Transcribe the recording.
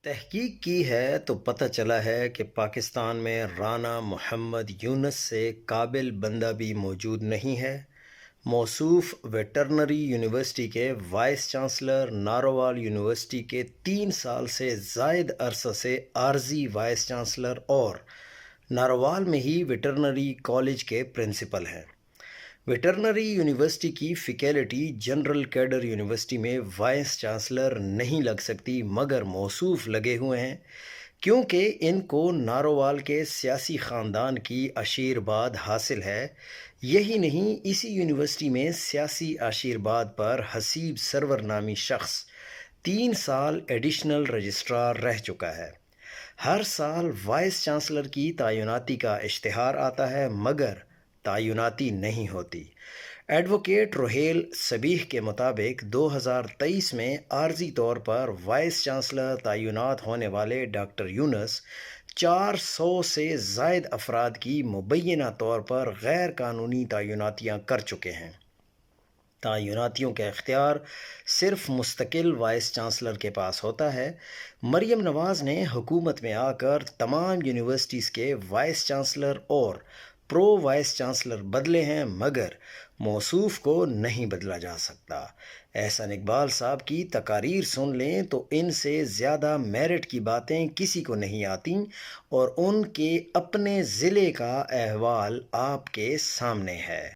تحقیق کی ہے تو پتہ چلا ہے کہ پاکستان میں رانا محمد یونس سے قابل بندہ بھی موجود نہیں ہے۔ موصوف ویٹرنری یونیورسٹی کے وائس چانسلر نارووال یونیورسٹی کے 3 سال سے زائد عرصہ سے عارضی وائس چانسلر اور نارووال میں ہی ویٹرنری کالج کے پرنسپل ہیں۔ ویٹرنری یونیورسٹی کی فیکلٹی جنرل کیڈر یونیورسٹی میں وائس چانسلر نہیں لگ سکتی، مگر موصوف لگے ہوئے ہیں کیونکہ ان کو نارووال کے سیاسی خاندان کی آشیرواد حاصل ہے۔ یہی نہیں، اسی یونیورسٹی میں سیاسی آشیرواد پر حسیب سرور نامی شخص 3 سال ایڈیشنل رجسٹرار رہ چکا ہے۔ ہر سال وائس چانسلر کی تعیناتی کا اشتہار آتا ہے مگر تعیناتی نہیں ہوتی۔ ایڈوکیٹ روہیل صبیح کے مطابق 2023 میں عارضی طور پر وائس چانسلر تعینات ہونے والے ڈاکٹر یونس 400 سے زائد افراد کی مبینہ طور پر غیر قانونی تعیناتیاں کر چکے ہیں۔ تعیناتیوں کا اختیار صرف مستقل وائس چانسلر کے پاس ہوتا ہے۔ مریم نواز نے حکومت میں آ کر تمام یونیورسٹیز کے وائس چانسلر اور پرو وائس چانسلر بدلے ہیں مگر موصوف کو نہیں بدلا جا سکتا۔ احسن اقبال صاحب کی تقاریر سن لیں تو ان سے زیادہ میرٹ کی باتیں کسی کو نہیں آتیں، اور ان کے اپنے ضلع کا احوال آپ کے سامنے ہے۔